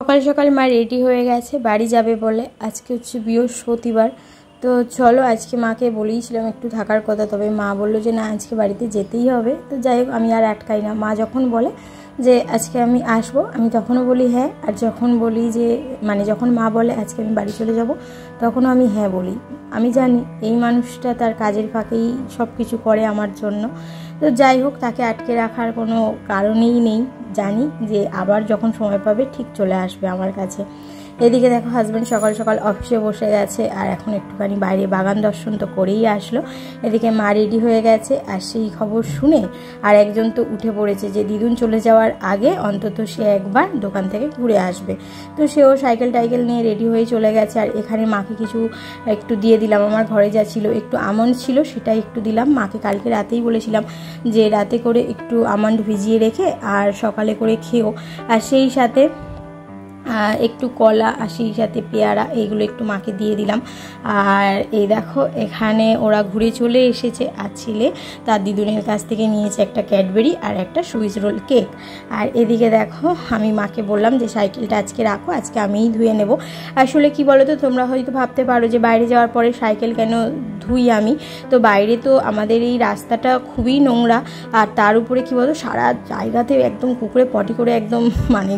সকাল সকাল মা রেডি হয়ে গেছে বাড়ি যাবে বলে। আজকে হচ্ছে বৃহস্পতিবার, তো চলো আজকে মাকে বলেইছিলাম একটু থাকার কথা, তবে মা বললো যে না আজকে বাড়িতে যেতেই হবে। তো যাই হোক আমি আর আটকাই না, মা যখন বলে যে আজকে আমি আসবো আমি তখনও বলি হ্যাঁ, আর যখন বলি যে মানে যখন মা বলে আজকে আমি বাড়ি চলে যাব তখনও আমি হ্যাঁ বলি। আমি জানি এই মানুষটা তার কাজের ফাঁকেই সব কিছু করে আমার জন্য। তো যাই হোক তাকে আটকে রাখার কোনো কারণেই নেই, জানি যে আবার যখন সময় পাবে ঠিক চলে আসবে আমার কাছে। এদিকে দেখো হাজব্যান্ড সকাল সকাল অফিসে বসে গেছে, আর এখন একটুখানি বাইরে বাগান দর্শন তো করেই আসলো। এদিকে মা রেডি হয়ে গেছে, আর সেই খবর শুনে আর একজন তো উঠে পড়েছে যে দিদুন চলে যাওয়ার আগে অন্তত সে একবার দোকান থেকে ঘুরে আসবে। তো সেও সাইকেল টাইকেল নিয়ে রেডি হয়ে চলে গেছে। আর এখানে মাকে কিছু একটু দিয়ে দিলাম, আমার ঘরে যা ছিল একটু আমন্ড ছিল সেটাই একটু দিলাম। মাকে কালকে রাতেই বলেছিলাম যে রাতে করে একটু আমন্ড ভিজিয়ে রেখে আর সকালে করে খেও, আর সেই সাথে একটু কলা আর সেই সাথে পেয়ারা এইগুলো একটু মাকে দিয়ে দিলাম। আর এই দেখো এখানে ওরা ঘুরে চলে এসেছে, আর ছেলে তার দিদুনের কাছ থেকে নিয়েছে একটা ক্যাডবেরি আর একটা সুইস রোল কেক। আর এদিকে দেখো আমি মাকে বললাম যে সাইকেলটা আজকে রাখো, আজকে আমিই ধুয়ে নেব। আসলে কি বলো তো, তোমরা হয়তো ভাবতে পারো যে বাইরে যাওয়ার পরে সাইকেল কেন ধুই আমি। তো বাইরে তো আমাদের এই রাস্তাটা খুবই নোংরা, আর তার উপরে কি বলতো সারা জায়গাতে একদম কুকুরে পটি করে একদম মানে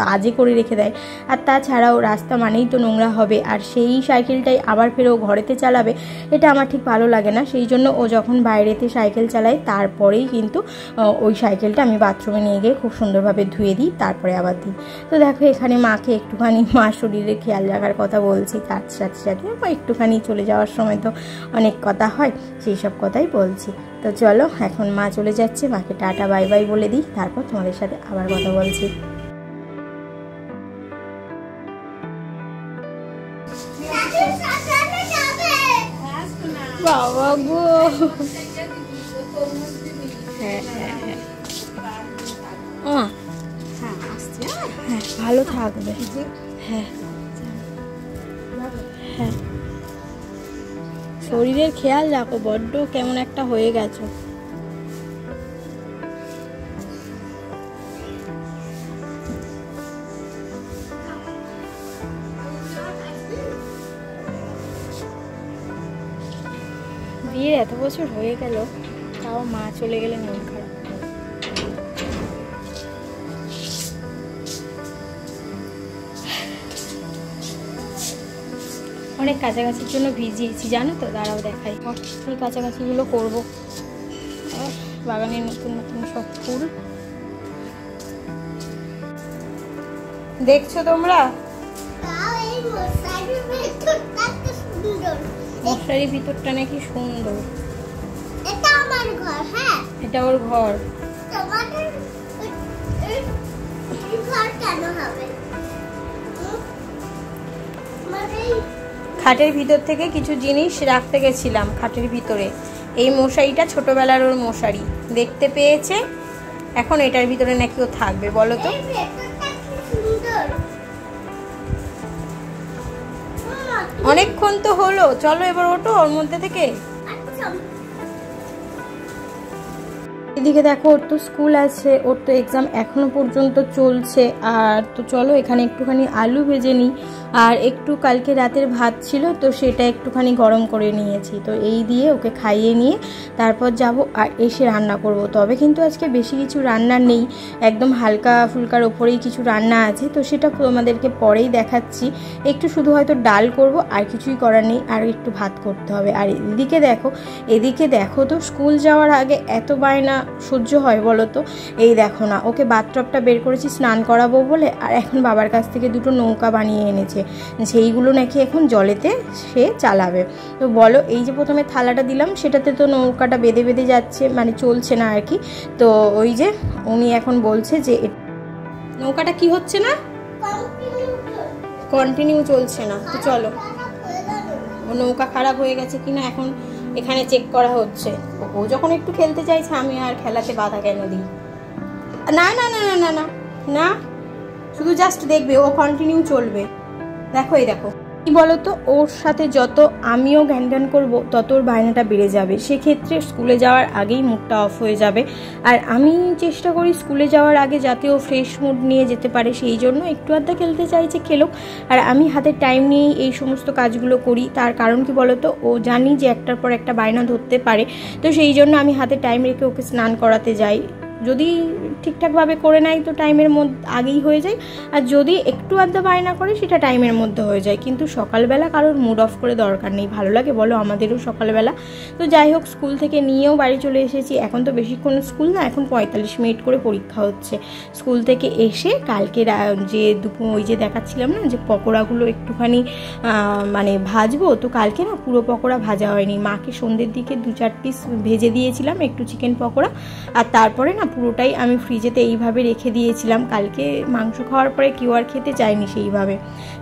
বাজে করে রেখে দেয়। আর তাছাড়াও রাস্তা মানেই তো নোংরা হবে, আর সেই সাইকেলটাই আবার ফের ও ঘরেতে চালাবে, এটা আমার ঠিক ভালো লাগে না। সেই জন্য ও যখন বাইরেতে সাইকেল চালায় তারপরেই কিন্তু ওই সাইকেলটা আমি বাথরুমে নিয়ে গিয়ে খুব সুন্দরভাবে ধুয়ে দিই, তারপরে আবার দিই। তো দেখো এখানে মাকে একটুখানি মার শরীরে খেয়াল রাখার কথা বলছি, তার সাথে সাথে একটুখানি চলে যাওয়ার সময় তো অনেক কথা হয়, সেই সব কথাই বলছি। তো চলো এখন মা চলে যাচ্ছে, মাকে টাটা বাই বাই বলে দিই, তারপর তোমাদের সাথে আবার কথা বলছি। বাবা গো, হ্যাঁ হ্যাঁ হ্যাঁ হ্যাঁ ভালো থাকবে, হ্যাঁ হ্যাঁ শরীরের খেয়াল রাখো, বড্ড কেমন একটা হয়ে গেছো। বিয়ের এত বছর হয়ে গেল তাও মা চলে গেলে মন খারাপ। অনেক কাছাকাছির জন্য ভিজিয়েছি জানো তো, দাঁড়াও দেখাই। এই কাছাকাছিগুলো করবো, বাগানের নতুন নতুন সব ফুল দেখছো তোমরা। মশারির ভিতরটা নাকি সুন্দর, এটা আমার ঘর। হ্যাঁ এটা ওর ঘর। তোমাদের ঘর কেন হবে? খাটের ভিতর থেকে কিছু জিনিস রাখতে গেছিলাম খাটের ভিতরে, এই মশারিটা ছোটবেলার ওর মশারি দেখতে পেয়েছে, এখন এটার ভিতরে নাকি ও থাকবে। বলো তো অনেকক্ষণ তো হলো, চলো এবার ওঠো ওর মধ্যে থেকে। এদিকে দেখো ওর তো স্কুল আছে, ওর তো এক্সাম এখনো পর্যন্ত চলছে। আর তো চলো এখানে একটুখানি আলু ভেজে নিই, আর একটু কালকে রাতের ভাত ছিল তো সেটা একটুখানি গরম করে নিয়েছি। তো এই দিয়ে ওকে খাইয়ে নিয়ে তারপর যাব আর এসে রান্না করব। তবে কিন্তু আজকে বেশি কিছু রান্না নেই, একদম হালকা ফুলকার ওপরেই কিছু রান্না আছে, তো সেটা তোমাদেরকে পরেই দেখাচ্ছি। একটু শুধু হয়তো ডাল করব, আর কিছুই করার নেই, আর একটু ভাত করতে হবে। আর এদিকে দেখো তো স্কুল যাওয়ার আগে এত বায়না সহ্য হয় বলো তো। এই দেখো না, ওকে বাথটবটা বের করেছি স্নান করাবো বলে, আর এখন বাবার কাছ থেকে দুটো নৌকা বানিয়ে এনেছে, সেইগুলো নাকি এখন জলেতে সে চালাবে। তো বলো এই যে প্রথমে থালাটা দিলাম সেটাতে তো নৌকাটা বেঁধে বেঁধে যাচ্ছে, মানে চলছে না আর কি। তো ওই যে উনি এখন বলছে যে নৌকাটা কি হচ্ছে না, কন্টিনিউ চলছে না। তো চলো ও নৌকা খারাপ হয়ে গেছে কিনা এখন এখানে চেক করা হচ্ছে। ও যখন একটু খেলতে চাইছে আমি আর খেলাতে বাধা কেন দিই? না না না না না না, শুধু জাস্ট দেখবে, ও কন্টিনিউ চলবে। দেখো এই দেখো কি বলতো, ওর সাথে যত আমিও জ্ঞান করব তত ওর বায়নাটা বেড়ে যাবে। সেক্ষেত্রে স্কুলে যাওয়ার আগেই মুডটা অফ হয়ে যাবে। আর আমি চেষ্টা করি স্কুলে যাওয়ার আগে যাতে ও ফ্রেশ মুড নিয়ে যেতে পারে, সেই জন্য একটু আধটা খেলতে চাইছে খেলুক। আর আমি হাতে টাইম নিয়েই এই সমস্ত কাজগুলো করি। তার কারণ কি বলতো, ও জানি যে একটার পর একটা বায়না ধরতে পারে, তো সেই জন্য আমি হাতে টাইম রেখে ওকে স্নান করাতে যাই। যদি ঠিকঠাকভাবে করে নেয় তো টাইমের মধ্যে আগেই হয়ে যায়, আর যদি একটু আধটা বায়না করে সেটা টাইমের মধ্যে হয়ে যায়। কিন্তু সকালবেলা কারোর মুড অফ করে দরকার নেই, ভালো লাগে বলো আমাদেরও সকালবেলা। তো যাই হোক, স্কুল থেকে নিয়েও বাড়ি চলে এসেছি। এখন তো বেশিক্ষণ স্কুল না, এখন 45 মিনিট করে পরীক্ষা হচ্ছে। স্কুল থেকে এসে কালকে যে ওই যে দেখাচ্ছিলাম না যে পকোড়াগুলো একটুখানি মানে ভাজবো, তো কালকে না পুরো পকোড়া ভাজা হয়নি। মাকে সন্ধ্যের দিকে 2-4 পিস ভেজে দিয়েছিলাম একটু চিকেন পকোড়া, আর তারপরে না পুরোটাই আমি ফ্রিজেতে এইভাবে রেখে দিয়েছিলাম। কালকে মাংস খাওয়ার পরে কেউ আর খেতে চায়নি সেইভাবে।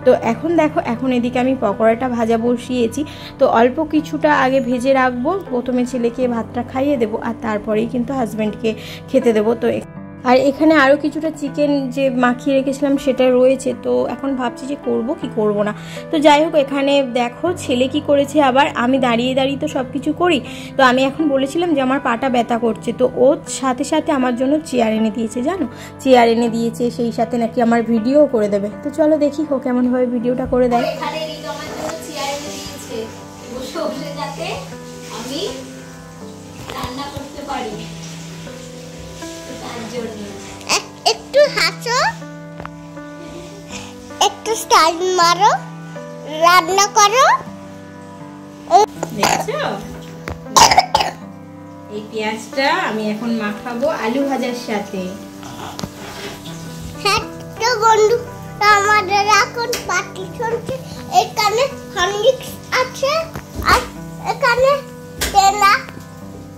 তো এখন দেখো, এখন এদিকে আমি পকোড়াটা ভাজা বসিয়েছি। তো অল্প কিছুটা আগে ভেজে রাখবো, প্রথমে ছেলেকে ভাতটা খাইয়ে দেবো আর তারপরেই কিন্তু হাজব্যান্ডকে খেতে দেবো। তো আর এখানে আরও কিছুটা চিকেন যে মাখিয়ে রেখেছিলাম সেটা রয়েছে, তো এখন ভাবছি যে করব কি করব না। তো যাই হোক, এখানে দেখো ছেলে কি করেছে, আবার আমি দাঁড়িয়ে দাঁড়িয়ে তো সব কিছু করি। তো আমি এখন বলেছিলাম যে আমার পাটা ব্যথা করছে, তো ও সাথে সাথে আমার জন্য চেয়ার এনে দিয়েছে, জানো, চেয়ার এনে দিয়েছে, সেই সাথে নাকি আমার ভিডিও করে দেবে। তো চলো দেখি ও কেমনভাবে ভিডিওটা করে দেয়। আমি রান্না করতে পারি, একটু হাসো, একটু স্টাইল মারো, রান্না করো। দেখছো, এই পেঁয়াজটা আমি এখন মাখাবো আলু ভাজার সাথে। হ্যাঁ তো বন্ধু, আমাদের এখন পার্টি চলছে। এখানে হরলিক্স আছে আর এখানে তেলা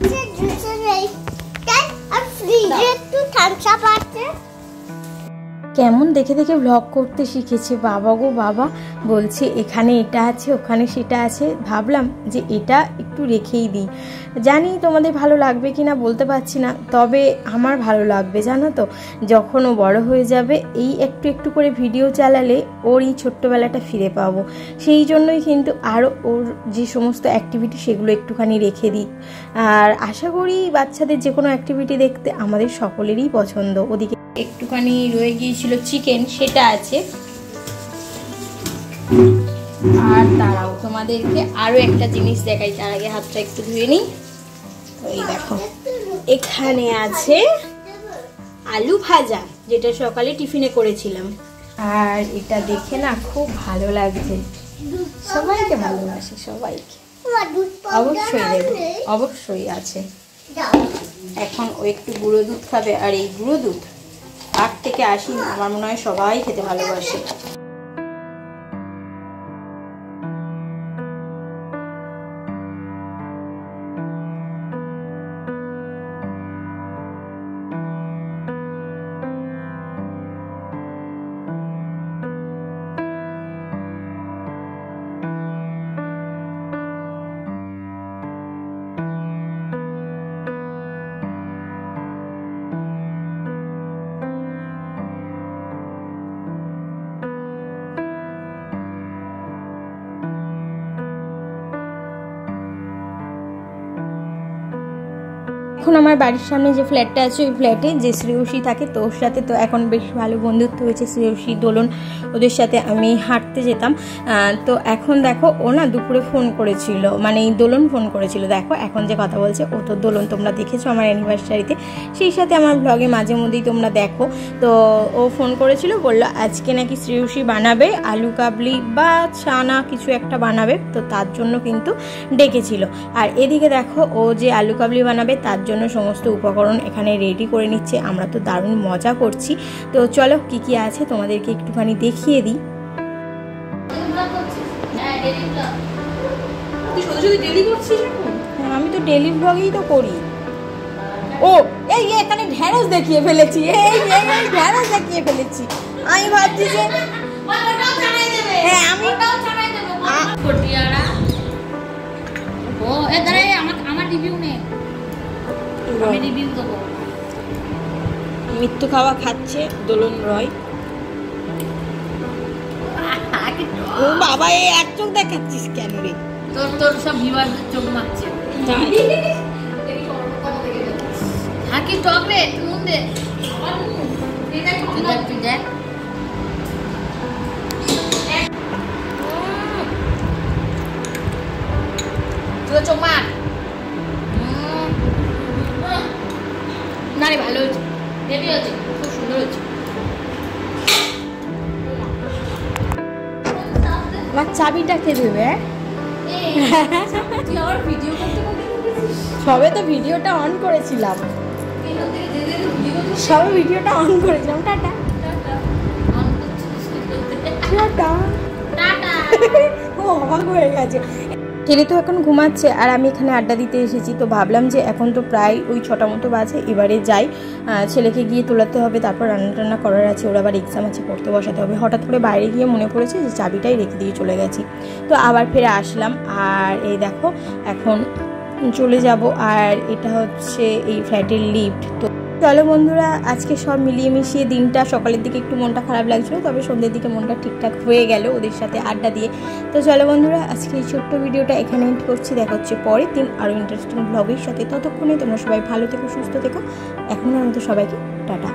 আছে, জুসের এইটাই, আর ফ্রিজে একটু থামস আপ আছে। কেমন দেখে দেখে ব্লগ করতে শিখেছে, বাবা গো বাবা। বলছে এখানে এটা আছে, ওখানে সেটা আছে। ভাবলাম যে এটা একটু রেখেই দিই। জানি তোমাদের ভালো লাগবে কি না বলতে পারছি না, তবে আমার ভালো লাগবে জানো তো। যখন ও বড় হয়ে যাবে, এই একটু একটু করে ভিডিও চালালে ওর এই ছোট্টবেলাটা ফিরে পাবো। সেই জন্যই কিন্তু আরও ওর যে সমস্ত অ্যাক্টিভিটি সেগুলো একটুখানি রেখে দিই। আর আশা করি বাচ্চাদের যে কোনো অ্যাক্টিভিটি দেখতে আমাদের সকলেরই পছন্দ। ওদিকে একটুখানি রয়ে গিয়েছিল চিকেন, সেটা আছে। আর দাঁড়াও, তোমাদেরকে আরও একটা জিনিস দেখাই, তার আগে হাতটা একটু ধুয়ে নিই। ওই দেখো, এখানে আছে আলু ভাজা, যেটা সকালে টিফিনে করেছিলাম। আর এটা দেখে না খুব ভালো লাগছে, সবাইকে ভালোবাসে, সবাইকে অবশ্যই দেবো, অবশ্যই আছে। এখন ও একটু গুঁড়ো দুধ খাবে, আর এই গুঁড়ো দুধ 8 থেকে 80 আমার মনে হয় সবাই খেতে ভালোবাসে। এখন আমার বাড়ির সামনে যে ফ্ল্যাটটা আছে, ওই ফ্ল্যাটে যে শ্রেয়সী থাকে, তো ওর সাথে তো এখন বেশ ভালো বন্ধুত্ব হয়েছে। শ্রেয়সী, দোলন, ওদের সাথে আমি হাঁটতে যেতাম। তো এখন দেখো, ও না দুপুরে ফোন করেছিল, মানে এই দোলন ফোন করেছিল। দেখো এখন যে কথা বলছে, ও তো দোলন তোমরা দেখেছো আমার অ্যানিভার্সারিতে, সেই সাথে আমার ব্লগে মাঝে মধ্যেই তোমরা দেখো। তো ও ফোন করেছিল, বললো আজকে নাকি শ্রেয়সী বানাবে আলু কাবলি বা চানা কিছু একটা বানাবে, তো তার জন্য কিন্তু ডেকেছিল। আর এদিকে দেখো, ও যে আলু কাবলি বানাবে তার জন্য সমস্ত উপকরণ এখানে রেডি করে নিচ্ছে। আমরা তো দারুণ মজা করছি। তো চলো কি কি আছে তোমাদেরকে একটুখানি দেখিয়ে দিই। হ্যাঁ, আমি তো ডেলি ব্লগেই তো করি। ও এই এখানে ঢ্যাঁড়স দেখিয়ে ফেলেছি, এই ঢ্যাঁড়স দেখিয়ে ফেলেছি। আমি ভাবছি যে হ্যাঁ আমি মৃত্যু খাওয়া খাচ্ছে দোলন রয়। ও বাবা এই এক চোখ দেখাচ্ছিস কেন রে? তোর সব ভিউয়ারদের চোখ মারছে। হাকি টক রে, নুন দে। তুই দেখ। তুই চোখ মার। না রে, ভালো হয়েছে, হেভি হয়েছে, খুব সুন্দর হয়েছে। আমার চাবিটা কে দেবে? তুই আমার ভিডিও করতে সবে তো ভিডিওটা অন করেছিলাম, সবে ভিডিওটা অন করেছিলাম। Tata tata. ও অবাক হয়ে গেছে। ছেলে তো এখন ঘুমাচ্ছে আর আমি এখানে আড্ডা দিতে এসেছি, তো ভাবলাম যে এখন তো প্রায় ওই 6টা মতো বাজে, এবারে যাই, ছেলেকে গিয়ে তোলাতে হবে, তারপর রান্না টান্না করার আছে, ওর আবার এক্সাম আছে, পড়তে বসাতে হবে। হঠাৎ করে বাইরে গিয়ে মনে পড়েছে যে চাবিটাই রেখে দিয়ে চলে গেছি, তো আবার ফিরে আসলাম। আর এই দেখো এখন চলে যাব, আর এটা হচ্ছে এই ফ্ল্যাটের লিফট। তো চলো বন্ধুরা, আজকে সব মিলিয়ে মিশিয়ে দিনটা, সকালের দিকে একটু মনটা খারাপ লাগছিল, তবে সন্ধ্যের দিকে মনটা ঠিকঠাক হয়ে গেল ওদের সাথে আড্ডা দিয়ে। তো চলো বন্ধুরা, আজকে এই ছোট্ট ভিডিওটা এখানে এন্ড করছি। দেখা হচ্ছে পরের দিন আরও ইন্টারেস্টিং ব্লগের সাথে। ততক্ষণে তোমরা সবাই ভালো থেকো, সুস্থ থেকো। এখনকার মতো সবাইকে টাটা।